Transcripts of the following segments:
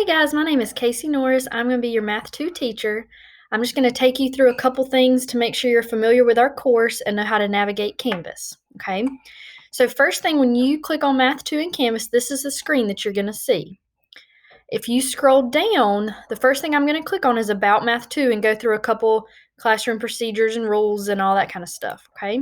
Hey guys, my name is Casey Norris. I'm going to be your Math 2 teacher. I'm just going to take you through a couple things to make sure you're familiar with our course and know how to navigate Canvas. Okay, so first thing, when you click on Math 2 in Canvas, this is the screen that you're going to see. If you scroll down, the first thing I'm going to click on is About Math 2 and go through a couple classroom procedures and rules and all that kind of stuff. Okay.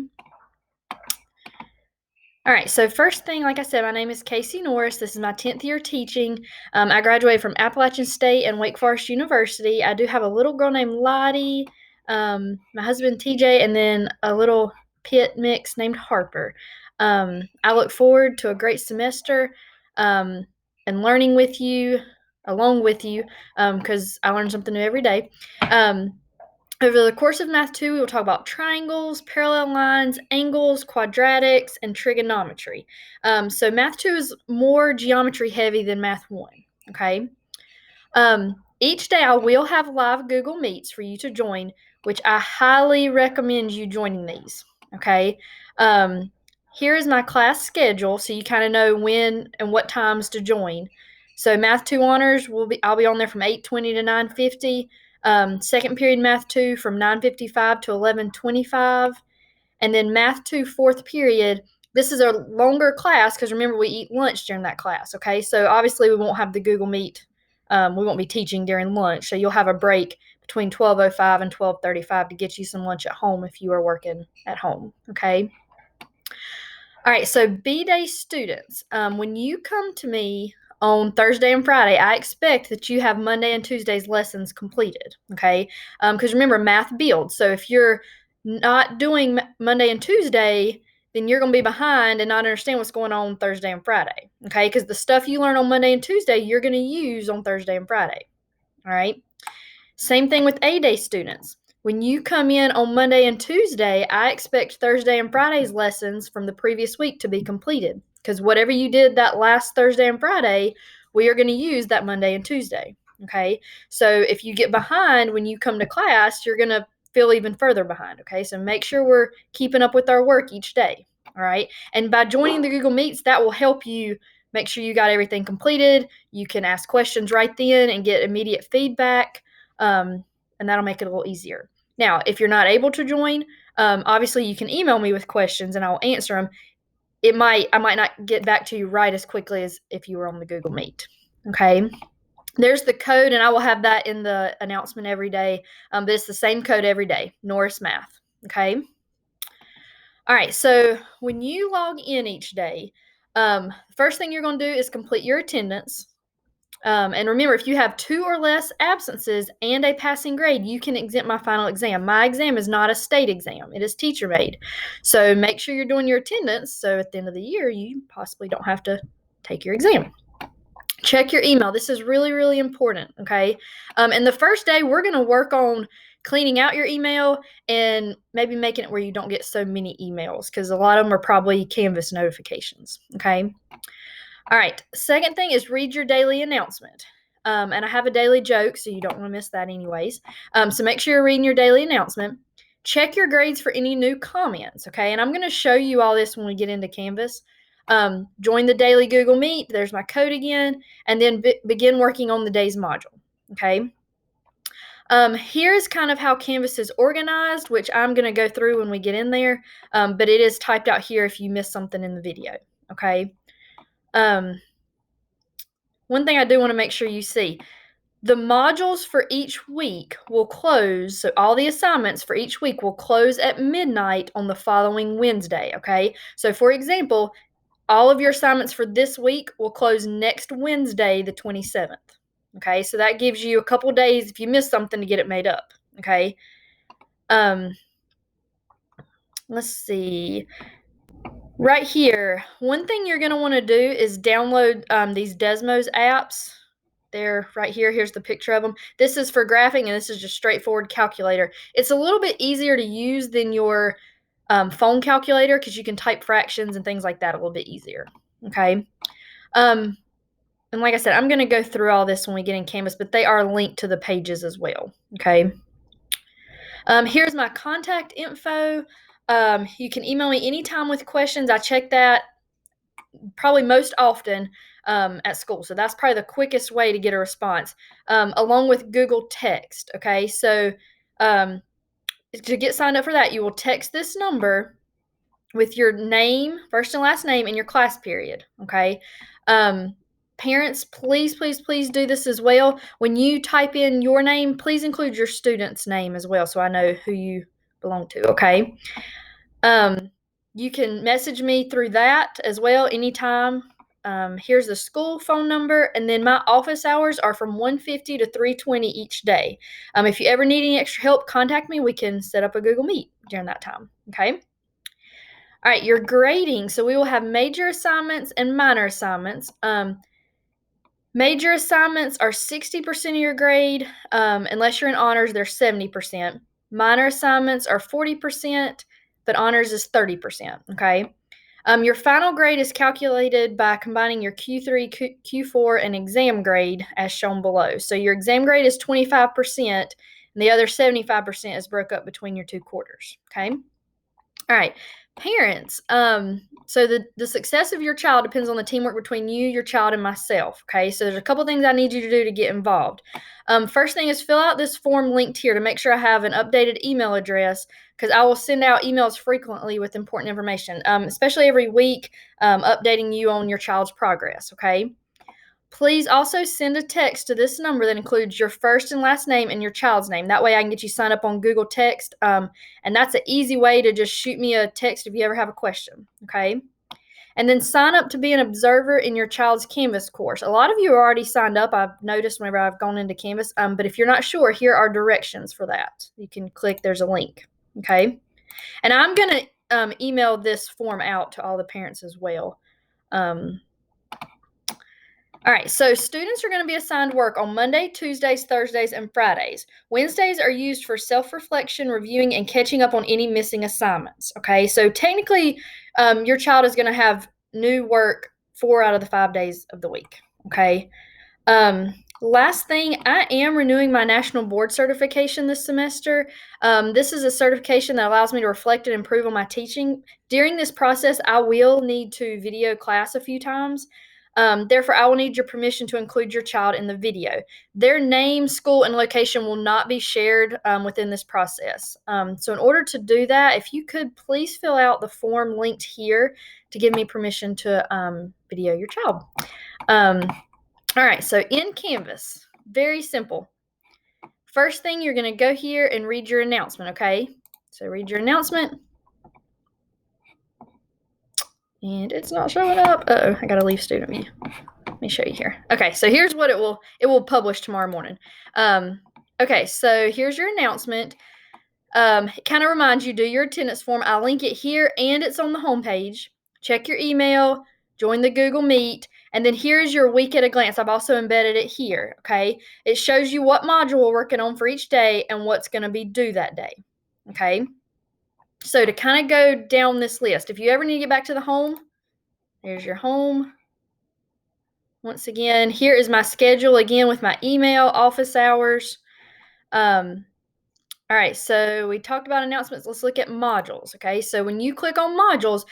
All right, so first thing, like I said, my name is Casey Norris. This is my 10th year teaching. I graduated from Appalachian State and Wake Forest University. I do have a little girl named Lottie, my husband TJ, and then a little pit mix named Harper. I look forward to a great semester and learning with you, along with you, because I learn something new every day. Over the course of Math 2, we will talk about triangles, parallel lines, angles, quadratics, and trigonometry. So Math 2 is more geometry heavy than Math 1, okay? Each day I will have live Google Meets for you to join, which I highly recommend you joining these, okay? Here is my class schedule so you kind of know when and what times to join. So Math 2 Honors, I'll be on there from 8:20 to 9:50. Second period Math 2 from 9:55 to 11:25. And then Math 2 fourth period, this is a longer class because remember we eat lunch during that class, okay? So obviously we won't have the Google Meet. We won't be teaching during lunch, so you'll have a break between 12:05 and 12:35 to get you some lunch at home if you are working at home, okay? All right, so B-Day students, when you come to me on Thursday and Friday, I expect that you have Monday and Tuesday's lessons completed, okay? Because remember, math builds. So if you're not doing Monday and Tuesday, then you're going to be behind and not understand what's going on Thursday and Friday, okay? Because the stuff you learn on Monday and Tuesday, you're going to use on Thursday and Friday, all right? Same thing with A-Day students. When you come in on Monday and Tuesday, I expect Thursday and Friday's lessons from the previous week to be completed because whatever you did that last Thursday and Friday, we are going to use that Monday and Tuesday, okay? So if you get behind when you come to class, you're going to feel even further behind, okay? So make sure we're keeping up with our work each day, all right? And by joining the Google Meets, that will help you make sure you got everything completed. You can ask questions right then and get immediate feedback. And that'll make it a little easier. Now, if you're not able to join, obviously you can email me with questions and I'll answer them. I might not get back to you right as quickly as if you were on the Google Meet. Okay. There's the code, and I will have that in the announcement every day. But it's the same code every day, Norris Math. Okay. All right. So when you log in each day, first thing you're going to do is complete your attendance. And remember, if you have 2 or less absences and a passing grade, you can exempt my final exam. My exam is not a state exam. It is teacher made. So make sure you're doing your attendance so at the end of the year, you possibly don't have to take your exam. Check your email. This is really, really important, okay? And the first day, we're going to work on cleaning out your email and maybe making it where you don't get so many emails because a lot of them are probably Canvas notifications, okay? All right, second thing is read your daily announcement. And I have a daily joke, so you don't want to miss that anyways. So make sure you're reading your daily announcement. Check your grades for any new comments, okay? And I'm going to show you all this when we get into Canvas. Join the daily Google Meet. There's my code again. And then begin working on the day's module, okay? Here's kind of how Canvas is organized, which I'm going to go through when we get in there. But it is typed out here if you missed something in the video, okay? One thing I do want to make sure you see, the modules for each week will close, so all the assignments for each week will close at midnight on the following Wednesday, okay? So for example, all of your assignments for this week will close next Wednesday, the 27th, okay? So that gives you a couple days if you miss something to get it made up, okay? Let's see. Right here, one thing you're going to want to do is download these Desmos apps. They're right here. Here's the picture of them. This is for graphing, and this is just straightforward calculator. It's a little bit easier to use than your phone calculator because you can type fractions and things like that a little bit easier, okay? And like I said, I'm going to go through all this when we get in Canvas, but they are linked to the pages as well, okay? Here's my contact info. You can email me anytime with questions. I check that probably most often at school. So that's probably the quickest way to get a response, along with Google Text. Okay, so to get signed up for that, you will text this number with your name, first and last name, and your class period. Okay. Parents, please, please, please do this as well. When you type in your name, please include your student's name as well, so I know who you belong to. Okay. You can message me through that as well anytime. Here's the school phone number, and then my office hours are from 1:50 to 3:20 each day. If you ever need any extra help, contact me. We can set up a Google Meet during that time. Okay. All right, your grading. So we will have major assignments and minor assignments. Major assignments are 60% of your grade. Unless you're in honors, they're 70%. Minor assignments are 40%, but honors is 30%. Okay. Your final grade is calculated by combining your Q3, Q4, and exam grade as shown below. So your exam grade is 25%, and the other 75% is broke up between your 2 quarters. Okay. All right. Parents, so the success of your child depends on the teamwork between you, your child, and myself. Okay, so there's a couple things I need you to do to get involved. First thing is fill out this form linked here to make sure I have an updated email address, because I will send out emails frequently with important information, especially every week, updating you on your child's progress. Okay. Please also send a text to this number that includes your first and last name and your child's name. That way I can get you signed up on Google Text. And that's an easy way to just shoot me a text if you ever have a question. Okay. And then sign up to be an observer in your child's Canvas course. A lot of you are already signed up. I've noticed whenever I've gone into Canvas. But if you're not sure, here are directions for that. You can click, there's a link. Okay. And I'm going to email this form out to all the parents as well. All right, so students are going to be assigned work on Monday, Tuesdays, Thursdays, and Fridays. Wednesdays are used for self-reflection, reviewing, and catching up on any missing assignments. Okay, so technically, your child is going to have new work 4 out of the 5 days of the week. Okay. Last thing, I am renewing my national board certification this semester. This is a certification that allows me to reflect and improve on my teaching. During this process, I will need to video class a few times. Therefore, I will need your permission to include your child in the video. Their name, school, and location will not be shared within this process. So in order to do that, if you could please fill out the form linked here to give me permission to video your child. All right, so in Canvas, very simple. First thing, you're going to go here and read your announcement, okay? So read your announcement. And it's not showing up. Uh-oh, I got to leave student view. Let me show you here. Okay, so here's what it will publish tomorrow morning. Okay, so here's your announcement. It kind of reminds you, do your attendance form. I'll link it here, and it's on the homepage. Check your email, join the Google Meet, and then here's your week at a glance. I've also embedded it here, okay? It shows you what module we're working on for each day and what's going to be due that day, okay? So to kind of go down this list, if you ever need to get back to the home, there's your home. Once again, here is my schedule again with my email, office hours. All right, so we talked about announcements. Let's look at modules, okay? So when you click on modules,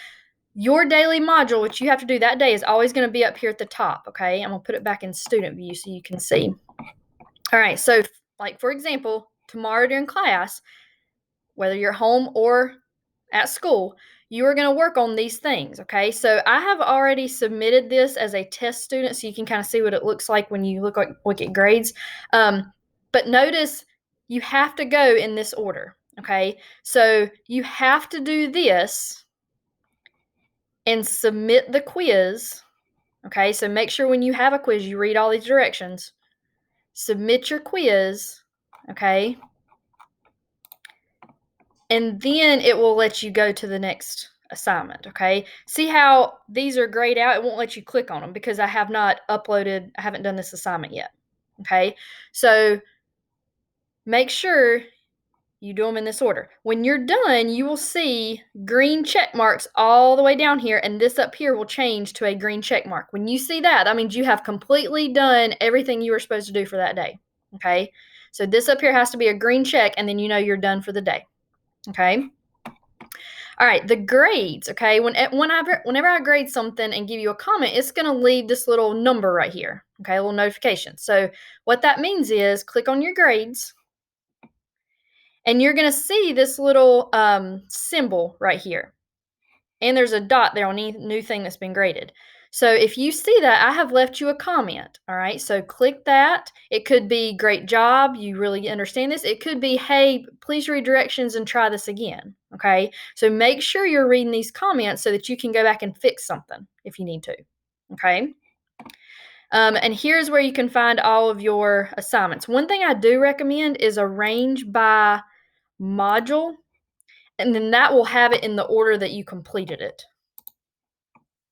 your daily module, which you have to do that day, is always going to be up here at the top, okay? I'm going to put it back in student view so you can see. All right, so like for example, tomorrow during class, whether you're home or at school, you are going to work on these things, okay? So I have already submitted this as a test student so you can kind of see what it looks like when you look at grades. But notice you have to go in this order, okay? So you have to do this and submit the quiz, okay? So make sure when you have a quiz, you read all these directions. Submit your quiz, okay? And then it will let you go to the next assignment, okay? See how these are grayed out? It won't let you click on them because I haven't done this assignment yet, okay? So make sure you do them in this order. When you're done, you will see green check marks all the way down here, and this up here will change to a green check mark. When you see that, that means you have completely done everything you were supposed to do for that day, okay? So this up here has to be a green check, and then you know you're done for the day. Okay. All All right, the grades, okay? Whenever I grade something and give you a comment, it's going to leave this little number right here, okay? A little notification. So what that means is click on your grades, and you're going to see this little symbol right here. And there's a dot there on any new thing that's been graded. So if you see that, I have left you a comment, all right? So click that. It could be, great job, you really understand this. It could be, hey, please read directions and try this again, okay? So make sure you're reading these comments so that you can go back and fix something if you need to, okay? And here's where you can find all of your assignments. One thing I do recommend is arrange by module, and then that will have it in the order that you completed it.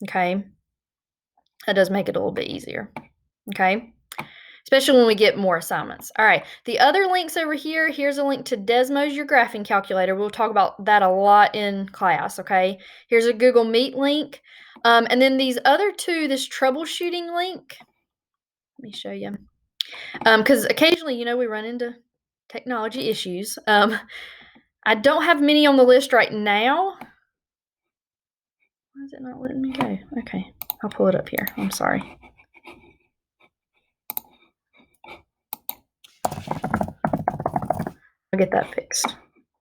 Okay. That does make it a little bit easier. Okay. Especially when we get more assignments. All right. The other links over here, here's a link to Desmos, your graphing calculator. We'll talk about that a lot in class. Okay. Here's a Google Meet link. And then these other two, this troubleshooting link. Let me show you. Because occasionally, we run into technology issues. I don't have many on the list right now. Why is it not letting me go? Okay, I'll pull it up here. I'm sorry. I'll get that fixed.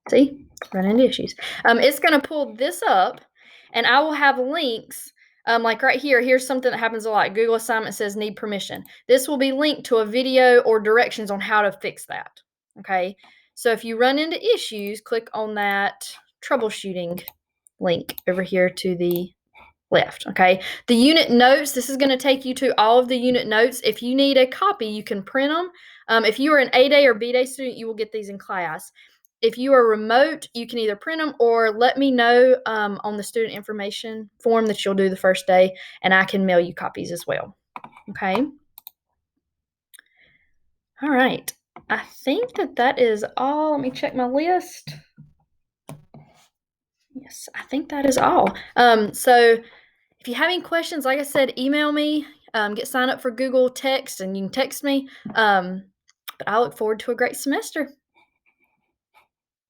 See? Run into issues. It's going to pull this up, and I will have links. Like right here, here's something that happens a lot. Google assignment says need permission. This will be linked to a video or directions on how to fix that. Okay? So if you run into issues, click on that troubleshooting link over here to the left. Okay. The unit notes, this is going to take you to all of the unit notes. If you need a copy, you can print them. If you are an A-Day or B-Day student, you will get these in class. If you are remote, you can either print them or let me know on the student information form that you'll do the first day, and I can mail you copies as well. Okay. All right. I think that is all. Let me check my list. Yes, I think that is all. So if you have any questions, like I said, email me, get signed up for Google Text, and you can text me. But I look forward to a great semester.